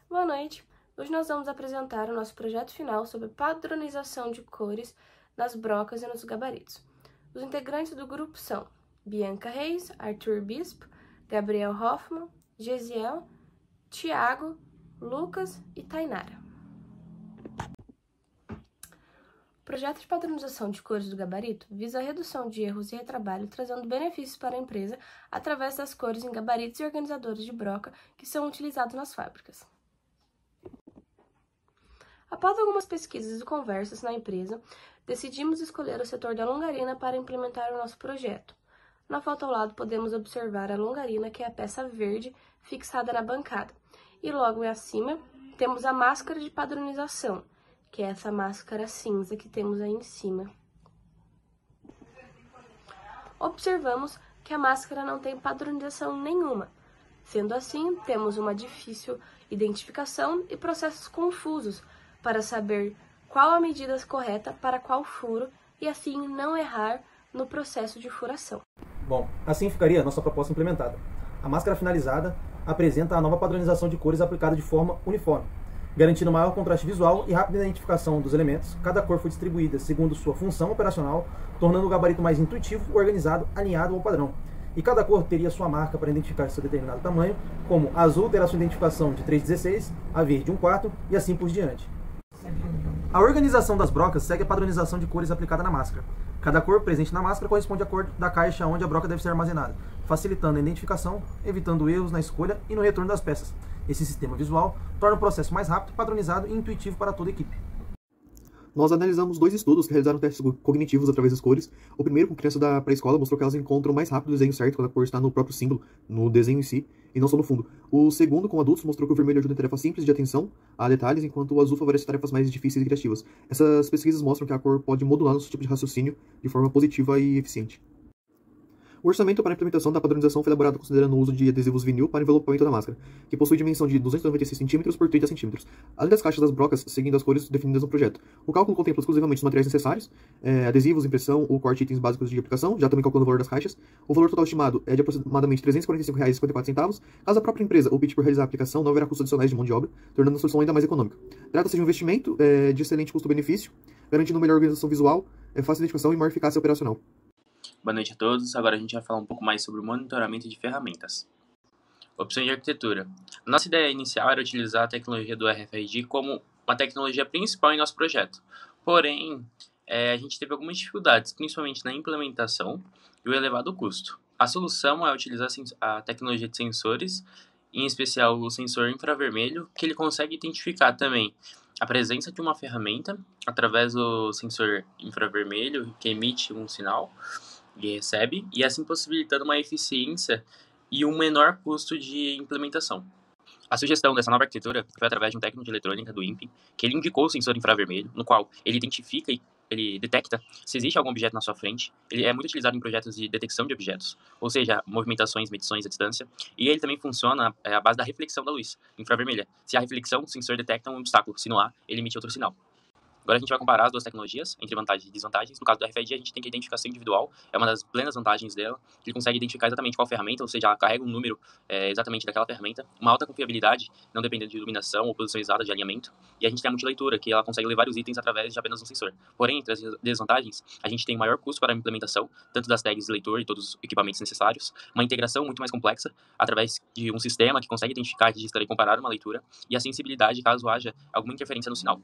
Boa noite! Hoje nós vamos apresentar o nosso projeto final sobre padronização de cores nas brocas e nos gabaritos. Os integrantes do grupo são Bianca Reis, Arthur Bispo, Gabriel Hoffman, Gesiel, Tiago, Lucas e Tainara. O projeto de padronização de cores do gabarito visa a redução de erros e retrabalho, trazendo benefícios para a empresa através das cores em gabaritos e organizadores de broca que são utilizados nas fábricas. Após algumas pesquisas e conversas na empresa, decidimos escolher o setor da longarina para implementar o nosso projeto. Na foto ao lado podemos observar a longarina, que é a peça verde fixada na bancada. E logo acima temos a máscara de padronização, que é essa máscara cinza que temos aí em cima. Observamos que a máscara não tem padronização nenhuma. Sendo assim, temos uma difícil identificação e processos confusos para saber qual a medida correta para qual furo e assim não errar no processo de furação. Bom, assim ficaria a nossa proposta implementada. A máscara finalizada apresenta a nova padronização de cores aplicada de forma uniforme, garantindo maior contraste visual e rápida identificação dos elementos. Cada cor foi distribuída segundo sua função operacional, tornando o gabarito mais intuitivo, organizado, alinhado ao padrão. E cada cor teria sua marca para identificar seu determinado tamanho, como a azul terá sua identificação de 3/16, a verde 1/4 e assim por diante. A organização das brocas segue a padronização de cores aplicada na máscara. Cada cor presente na máscara corresponde à cor da caixa onde a broca deve ser armazenada, facilitando a identificação, evitando erros na escolha e no retorno das peças. Esse sistema visual torna o processo mais rápido, padronizado e intuitivo para toda a equipe. Nós analisamos 2 estudos que realizaram testes cognitivos através das cores. O primeiro, com crianças da pré-escola, mostrou que elas encontram mais rápido o desenho certo quando a cor está no próprio símbolo, no desenho em si, e não só no fundo. O segundo, com adultos, mostrou que o vermelho ajuda em tarefas simples de atenção a detalhes, enquanto o azul favorece tarefas mais difíceis e criativas. Essas pesquisas mostram que a cor pode modular nosso tipo de raciocínio de forma positiva e eficiente. O orçamento para a implementação da padronização foi elaborado considerando o uso de adesivos vinil para envelopamento da máscara, que possui dimensão de 296 cm por 30 cm, além das caixas das brocas seguindo as cores definidas no projeto. O cálculo contempla exclusivamente os materiais necessários, adesivos, impressão, o corte de itens básicos de aplicação, já também calculando o valor das caixas. O valor total estimado é de aproximadamente R$ 345,54. Caso a própria empresa opte por realizar a aplicação, não haverá custos adicionais de mão de obra, tornando a solução ainda mais econômica. Trata-se de um investimento de excelente custo-benefício, garantindo melhor organização visual, fácil identificação e maior eficácia operacional. Boa noite a todos. Agora a gente vai falar um pouco mais sobre o monitoramento de ferramentas. Opções de arquitetura. A nossa ideia inicial era utilizar a tecnologia do RFID como uma tecnologia principal em nosso projeto. Porém, a gente teve algumas dificuldades, principalmente na implementação e o elevado custo. A solução é utilizar a tecnologia de sensores, em especial o sensor infravermelho, que ele consegue identificar também a presença de uma ferramenta através do sensor infravermelho, que emite um sinal e recebe, e assim possibilitando uma eficiência e um menor custo de implementação. A sugestão dessa nova arquitetura foi através de um técnico de eletrônica do INPE, que ele indicou o sensor infravermelho, no qual ele identifica e ele detecta se existe algum objeto na sua frente. Ele é muito utilizado em projetos de detecção de objetos, ou seja, movimentações, medições à distância, e ele também funciona à base da reflexão da luz infravermelha. Se há reflexão, o sensor detecta um obstáculo, se não há, ele emite outro sinal. Agora a gente vai comparar as duas tecnologias, entre vantagens e desvantagens. No caso do RFID, a gente tem que a identificação individual, é uma das plenas vantagens dela. Ele consegue identificar exatamente qual ferramenta, ou seja, ela carrega um número exatamente daquela ferramenta. Uma alta confiabilidade, não dependendo de iluminação ou posição exata de alinhamento. E a gente tem a multileitura, que ela consegue ler vários itens através de apenas um sensor. Porém, entre as desvantagens, a gente tem maior custo para a implementação, tanto das tags de leitor e todos os equipamentos necessários. Uma integração muito mais complexa, através de um sistema que consegue identificar, registrar e comparar uma leitura. E a sensibilidade, caso haja alguma interferência no sinal.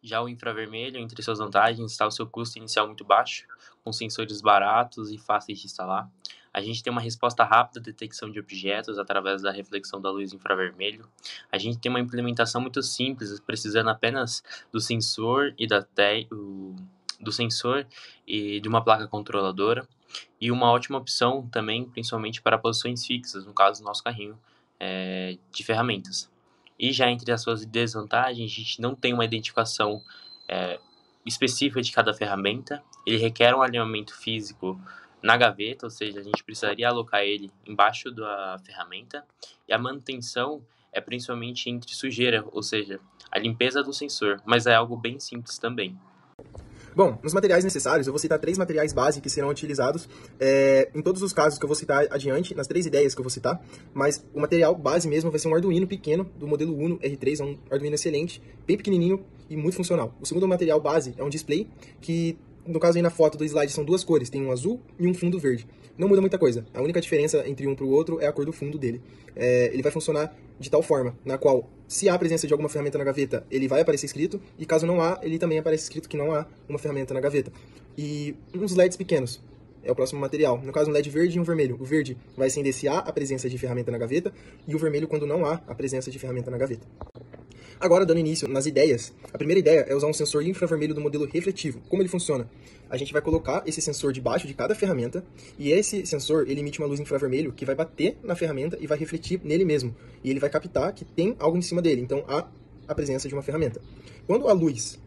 Já o infravermelho, entre suas vantagens, está o seu custo inicial muito baixo, com sensores baratos e fáceis de instalar. A gente tem uma resposta rápida à detecção de objetos através da reflexão da luz infravermelho. A gente tem uma implementação muito simples, precisando apenas do sensor e do sensor e de uma placa controladora. E uma ótima opção também, principalmente para posições fixas, no caso do nosso carrinho de ferramentas. E já entre as suas desvantagens, a gente não tem uma identificação específica de cada ferramenta. Ele requer um alinhamento físico na gaveta, ou seja, a gente precisaria alocar ele embaixo da ferramenta. E a manutenção é principalmente entre sujeira, ou seja, a limpeza do sensor, mas é algo bem simples também. Bom, nos materiais necessários, eu vou citar 3 materiais base que serão utilizados em todos os casos que eu vou citar adiante, nas 3 ideias que eu vou citar, mas o material base mesmo vai ser um Arduino pequeno, do modelo Uno R3, é um Arduino excelente, bem pequenininho e muito funcional. O segundo material base é um display, que no caso aí na foto do slide são 2 cores, tem um azul e um fundo verde. Não muda muita coisa, a única diferença entre um para o outro é a cor do fundo dele. Ele vai funcionar de tal forma, na qual, se há a presença de alguma ferramenta na gaveta, ele vai aparecer escrito, e caso não há, ele também aparece escrito que não há uma ferramenta na gaveta. E uns LEDs pequenos, é o próximo material. No caso, um LED verde e um vermelho. O verde vai acender se há a presença de ferramenta na gaveta, e o vermelho quando não há a presença de ferramenta na gaveta. Agora, dando início nas ideias, a primeira ideia é usar um sensor infravermelho do modelo refletivo. Como ele funciona? A gente vai colocar esse sensor debaixo de cada ferramenta, e esse sensor ele emite uma luz infravermelho que vai bater na ferramenta e vai refletir nele mesmo. E ele vai captar que tem algo em cima dele, então há a presença de uma ferramenta. Quando a luz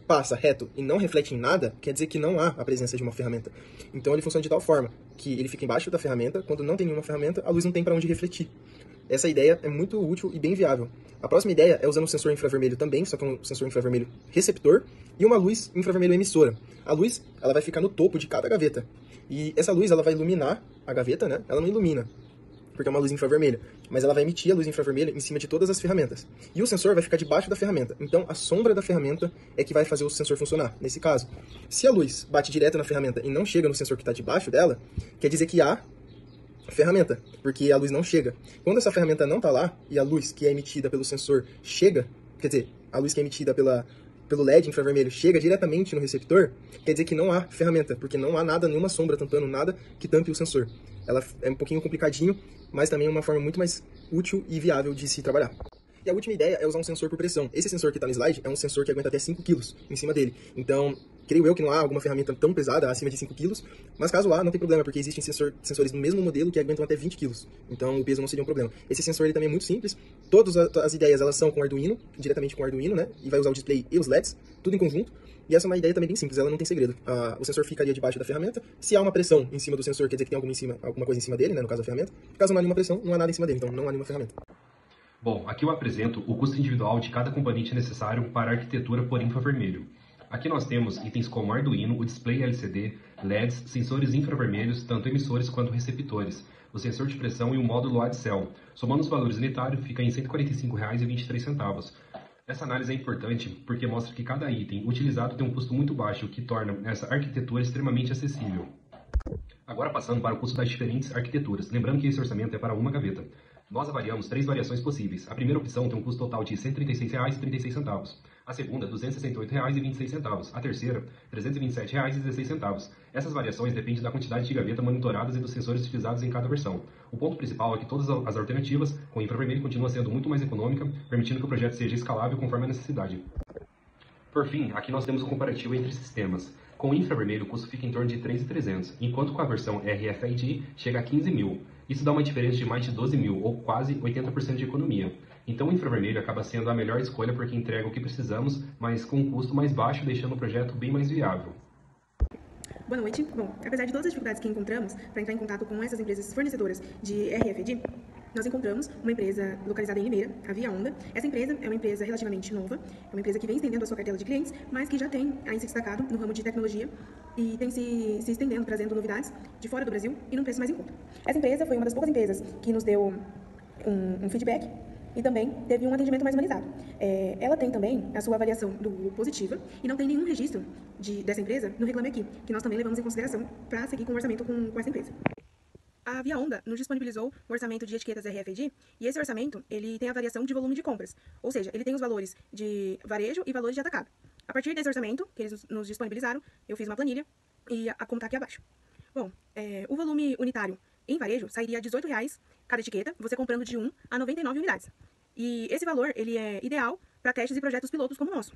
passa reto e não reflete em nada, quer dizer que não há a presença de uma ferramenta. Então ele funciona de tal forma que ele fica embaixo da ferramenta, quando não tem nenhuma ferramenta, a luz não tem para onde refletir. Essa ideia é muito útil e bem viável. A próxima ideia é usando um sensor infravermelho também, só que um sensor infravermelho receptor, e uma luz infravermelho emissora. A luz ela vai ficar no topo de cada gaveta. E essa luz ela vai iluminar a gaveta, né? Ela não ilumina, porque é uma luz infravermelha, mas ela vai emitir a luz infravermelha em cima de todas as ferramentas. E o sensor vai ficar debaixo da ferramenta. Então, a sombra da ferramenta é que vai fazer o sensor funcionar, nesse caso. Se a luz bate direto na ferramenta e não chega no sensor que está debaixo dela, quer dizer que há ferramenta, porque a luz não chega. Quando essa ferramenta não está lá, e a luz que é emitida pelo sensor chega, quer dizer, a luz que é emitida pelo LED infravermelho chega diretamente no receptor, quer dizer que não há ferramenta, porque não há nada, nenhuma sombra tampando nada que tampe o sensor. Ela é um pouquinho complicadinho, mas também é uma forma muito mais útil e viável de se trabalhar. E a última ideia é usar um sensor por pressão. Esse sensor que está no slide é um sensor que aguenta até 5 kg em cima dele. Então, creio eu que não há alguma ferramenta tão pesada acima de 5 kg, mas caso há, não tem problema, porque existem sensores no mesmo modelo que aguentam até 20 kg. Então, o peso não seria um problema. Esse sensor ele também é muito simples. Todas as ideias elas são com Arduino, diretamente com Arduino, né? E vai usar o display e os LEDs, tudo em conjunto. E essa é uma ideia também bem simples, ela não tem segredo. O sensor ficaria debaixo da ferramenta. Se há uma pressão em cima do sensor, quer dizer que tem alguma coisa em cima dele, né? No caso da ferramenta. Caso não há nenhuma pressão, não há nada em cima dele, então não há nenhuma ferramenta. Bom, aqui eu apresento o custo individual de cada componente necessário para a arquitetura por infravermelho. Aqui nós temos itens como Arduino, o display LCD, LEDs, sensores infravermelhos, tanto emissores quanto receptores, o sensor de pressão e o módulo ADCell. Somando os valores unitários, fica em R$ 145,23. Essa análise é importante porque mostra que cada item utilizado tem um custo muito baixo, o que torna essa arquitetura extremamente acessível. Agora passando para o custo das diferentes arquiteturas, lembrando que esse orçamento é para uma gaveta. Nós avaliamos 3 variações possíveis. A primeira opção tem um custo total de R$ 136,36. A segunda, R$ 268,26. A terceira, R$ 327,16. Essas variações dependem da quantidade de gavetas monitoradas e dos sensores utilizados em cada versão. O ponto principal é que todas as alternativas com infravermelho continuam sendo muito mais econômica, permitindo que o projeto seja escalável conforme a necessidade. Por fim, aqui nós temos um comparativo entre sistemas. Com o infravermelho, o custo fica em torno de R$ 3.300, enquanto com a versão RFID chega a R$ 15.000. Isso dá uma diferença de mais de 12.000, ou quase 80% de economia. Então o infravermelho acaba sendo a melhor escolha porque entrega o que precisamos, mas com um custo mais baixo, deixando o projeto bem mais viável. Boa noite. Bom, apesar de todas as dificuldades que encontramos para entrar em contato com essas empresas fornecedoras de RFID, nós encontramos uma empresa localizada em Limeira, a Via Onda. Essa empresa é uma empresa relativamente nova, é uma empresa que vem estendendo a sua cartela de clientes, mas que já tem aí se destacado no ramo de tecnologia e tem se estendendo, trazendo novidades de fora do Brasil e num preço mais em conta. Essa empresa foi uma das poucas empresas que nos deu um feedback e também teve um atendimento mais humanizado. Ela tem também a sua avaliação do positiva e não tem nenhum registro dessa empresa no Reclame Aqui, que nós também levamos em consideração para seguir com o orçamento com essa empresa. A Via Onda nos disponibilizou o orçamento de etiquetas RFID e esse orçamento ele tem a variação de volume de compras, ou seja, ele tem os valores de varejo e valores de atacado. A partir desse orçamento que eles nos disponibilizaram, eu fiz uma planilha e como está aqui abaixo. Bom, o volume unitário em varejo sairia R$ 18,00 cada etiqueta, você comprando de 1 a 99 unidades. E esse valor ele é ideal para testes e projetos pilotos como o nosso.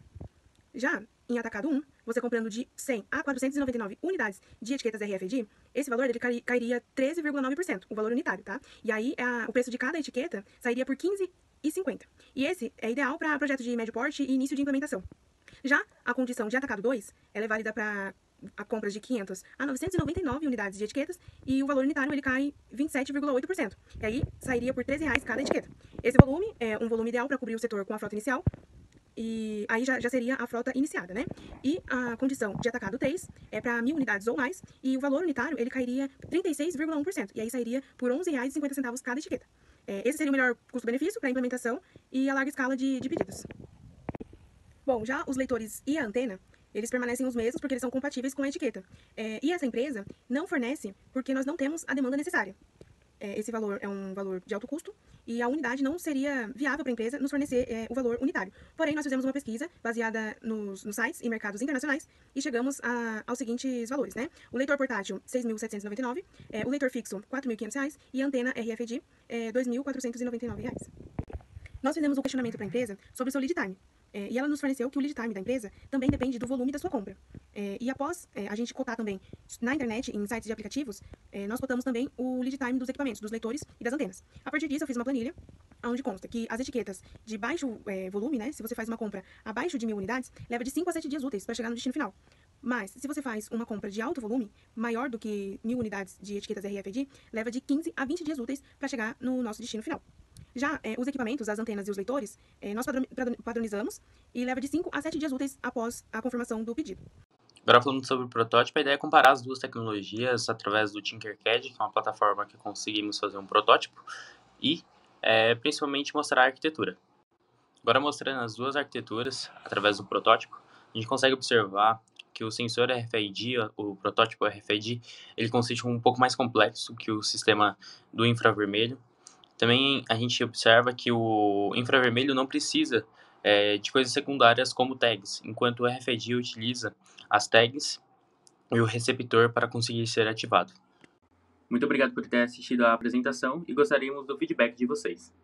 Já em atacado 1, você comprando de 100 a 499 unidades de etiquetas RFID, esse valor ele cairia 13,9%, o valor unitário, tá? E aí o preço de cada etiqueta sairia por R$ 15,50. E esse é ideal para projetos de médio porte e início de implementação. Já a condição de atacado 2, ela é válida para a compra de 500 a 999 unidades de etiquetas e o valor unitário ele cai 27,8%. E aí sairia por R$ 13,00 cada etiqueta. Esse volume é um volume ideal para cobrir o setor com a frota inicial e aí já seria a frota iniciada, né? E a condição de atacado 3 é para 1.000 unidades ou mais, e o valor unitário ele cairia 36,1%, e aí sairia por R$ 11,50 cada etiqueta. Esse seria o melhor custo-benefício para a implementação e a larga escala de pedidos. Bom, já os leitores e a antena, eles permanecem os mesmos porque eles são compatíveis com a etiqueta. E essa empresa não fornece porque nós não temos a demanda necessária. Esse valor é um valor de alto custo e a unidade não seria viável para a empresa nos fornecer o valor unitário. Porém, nós fizemos uma pesquisa baseada nos sites e mercados internacionais e chegamos aos seguintes valores, né? O leitor portátil, R$ 6.799, o leitor fixo, R$ 4.500 e a antena RFID, R$ 2.499. Nós fizemos um questionamento para a empresa sobre o seu lead time. E ela nos forneceu que o lead time da empresa também depende do volume da sua compra. E após a gente cotar também na internet, em sites de aplicativos, nós cotamos também o lead time dos equipamentos, dos leitores e das antenas. A partir disso, eu fiz uma planilha onde consta que as etiquetas de baixo volume, né, se você faz uma compra abaixo de 1.000 unidades, leva de 5 a 7 dias úteis para chegar no destino final. Mas, se você faz uma compra de alto volume, maior do que 1.000 unidades de etiquetas RFID, leva de 15 a 20 dias úteis para chegar no nosso destino final. Já os equipamentos, as antenas e os leitores, nós padronizamos e leva de 5 a 7 dias úteis após a confirmação do pedido. Agora falando sobre o protótipo, a ideia é comparar as duas tecnologias através do Tinkercad, que é uma plataforma que conseguimos fazer um protótipo, e principalmente mostrar a arquitetura. Agora mostrando as duas arquiteturas através do protótipo, a gente consegue observar que o sensor RFID, o protótipo RFID, ele consiste um pouco mais complexo que o sistema do infravermelho. Também a gente observa que o infravermelho não precisa de coisas secundárias como tags, enquanto o RFID utiliza as tags e o receptor para conseguir ser ativado. Muito obrigado por ter assistido à apresentação e gostaríamos do feedback de vocês.